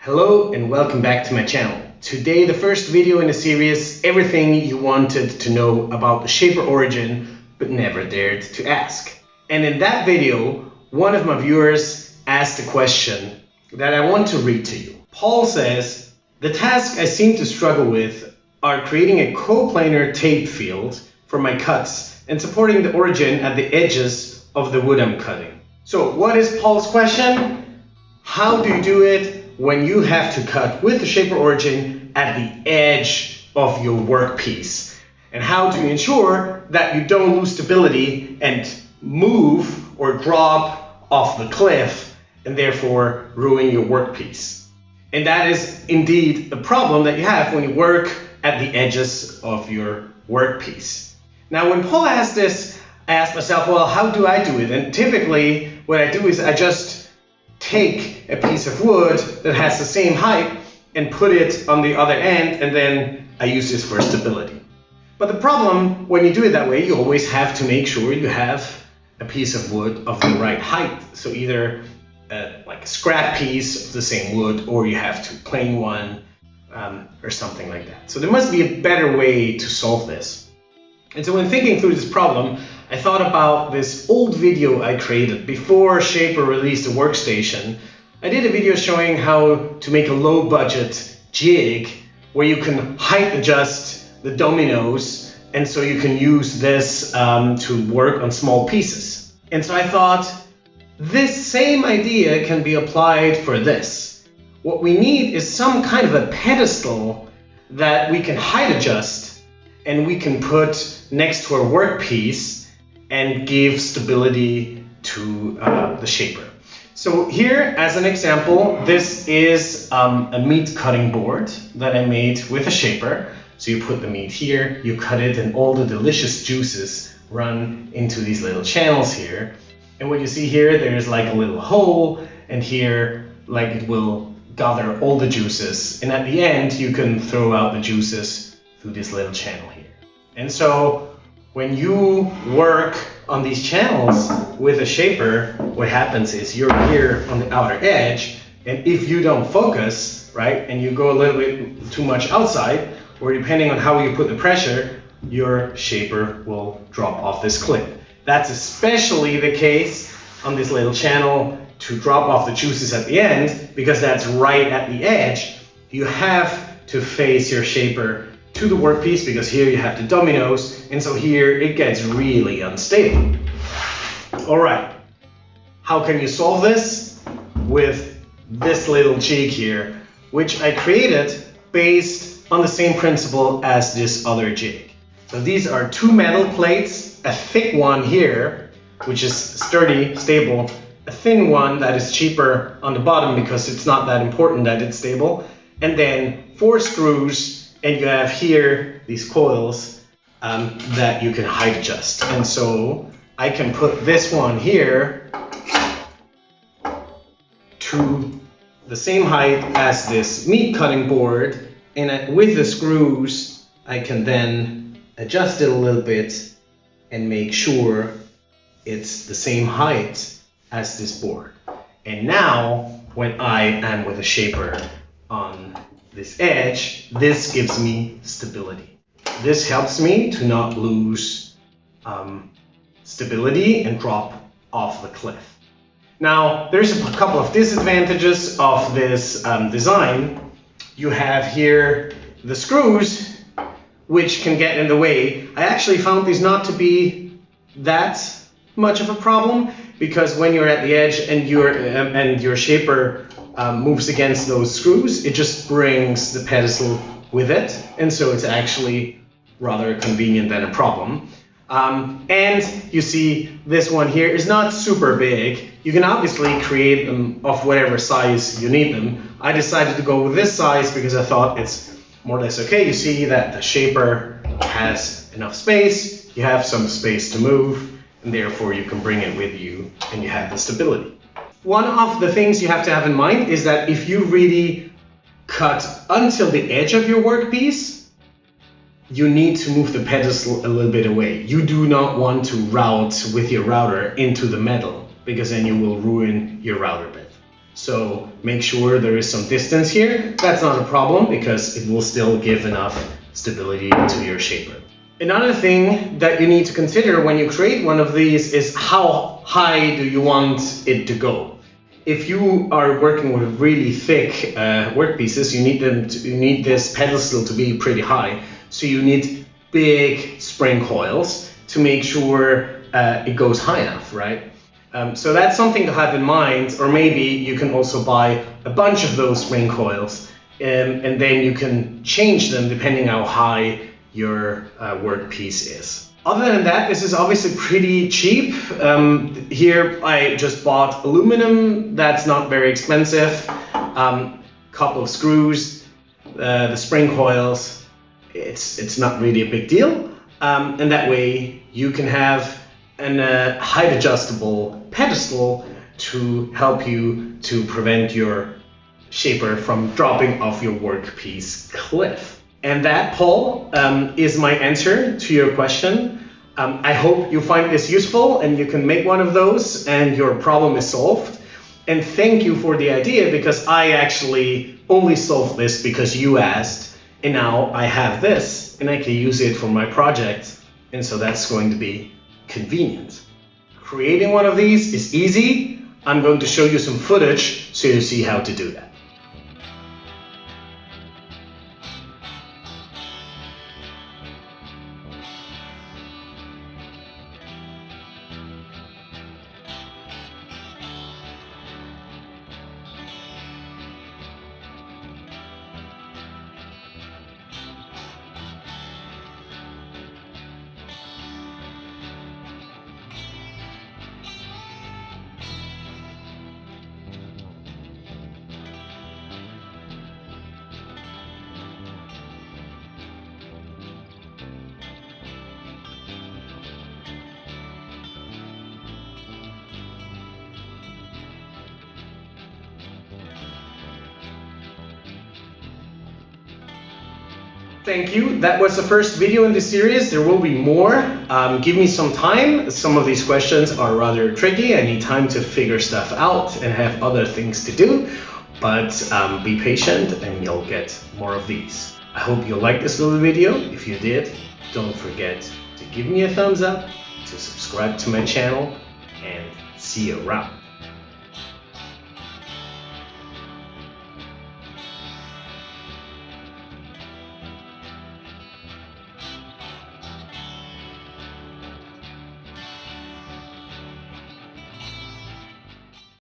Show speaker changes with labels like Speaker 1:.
Speaker 1: Hello and welcome back to my channel. Today the first video in the series, everything you wanted to know about the shaper origin but never dared to ask. And in that video, one of my viewers asked a question that I want to read to you. Paul says, the task I seem to struggle with are creating a coplanar tape field for my cuts and supporting the origin at the edges of the wood I'm cutting. So what is Paul's question? How do you do it when you have to cut with the shaper origin at the edge of your workpiece? And how do you ensure that you don't lose stability and move or drop off the cliff and therefore ruin your workpiece? And that is indeed a problem that you have when you work at the edges of your workpiece. Now when Paul asked this, I asked myself, well, how do I do it? And typically what I do is I just take a piece of wood that has the same height and put it on the other end, and then I use this for stability. But the problem when you do it that way, you always have to make sure you have a piece of wood of the right height. So either like a scrap piece of the same wood, or you have to plane one or something like that. So there must be a better way to solve this. And so when thinking through this problem, I thought about this old video I created before Shaper released a workstation. I did a video showing how to make a low budget jig where you can height adjust the dominoes, and so you can use this to work on small pieces. And so I thought this same idea can be applied for this. What we need is some kind of a pedestal that we can height adjust and we can put next to our workpiece and give stability to the shaper. So here, as an example, this is a meat cutting board that I made with a shaper. So you put the meat here, you cut it, and all the delicious juices run into these little channels here. And what you see here, there's like a little hole, and here, like it will gather all the juices. And at the end, you can throw out the juices through this little channel here. And so when you work on these channels with a shaper, what happens is you're here on the outer edge, and if you don't focus, right, and you go a little bit too much outside, or depending on how you put the pressure, your shaper will drop off this cliff. That's especially the case on this little channel to drop off the juices at the end, because that's right at the edge. You have to face your shaper to the workpiece, because here you have the dominoes, and so here it gets really unstable. All right, how can you solve this? With this little jig here, which I created based on the same principle as this other jig. So these are two metal plates, a thick one here, which is sturdy, stable, a thin one that is cheaper on the bottom because it's not that important that it's stable, and then 4 screws. And you have here these coils that you can height adjust. And so I can put this one here to the same height as this meat cutting board. And with the screws, I can then adjust it a little bit and make sure it's the same height as this board. And now when I am with a shaper on this edge, this gives me stability. This helps me to not lose stability and drop off the cliff. Now, there's a couple of disadvantages of this design. You have here the screws, which can get in the way. I actually found these not to be that much of a problem, because when you're at the edge and your shaper moves against those screws, it just brings the pedestal with it, and so it's actually rather convenient than a problem. And you see this one here is not super big. You can obviously create them of whatever size you need them. I decided to go with this size because I thought it's more or less okay. You see that the shaper has enough space, you have some space to move, and therefore you can bring it with you and you have the stability. One of the things you have to have in mind is that if you really cut until the edge of your workpiece, you need to move the pedestal a little bit away. You do not want to route with your router into the metal, because then you will ruin your router bed. So make sure there is some distance here. That's not a problem because it will still give enough stability to your shaper. Another thing that you need to consider when you create one of these is how high do you want it to go. If you are working with really thick workpieces, you need this pedestal to be pretty high. So you need big spring coils to make sure it goes high enough, right? So that's something to have in mind, or maybe you can also buy a bunch of those spring coils and then you can change them depending how high your workpiece is. Other than that, this is obviously pretty cheap. Here I just bought aluminum, that's not very expensive. Couple of screws, the spring coils, it's not really a big deal. And that way you can have a height adjustable pedestal to help you to prevent your shaper from dropping off your workpiece cliff. And that, Paul, is my answer to your question. I hope you find this useful and you can make one of those and your problem is solved. And thank you for the idea, because I actually only solved this because you asked, and now I have this and I can use it for my project. And so that's going to be convenient. Creating one of these is easy. I'm going to show you some footage so you see how to do that. Thank you. That was the first video in this series. There will be more. Give me some time. Some of these questions are rather tricky. I need time to figure stuff out and have other things to do. But be patient and you'll get more of these. I hope you liked this little video. If you did, don't forget to give me a thumbs up, to subscribe to my channel, and see you around.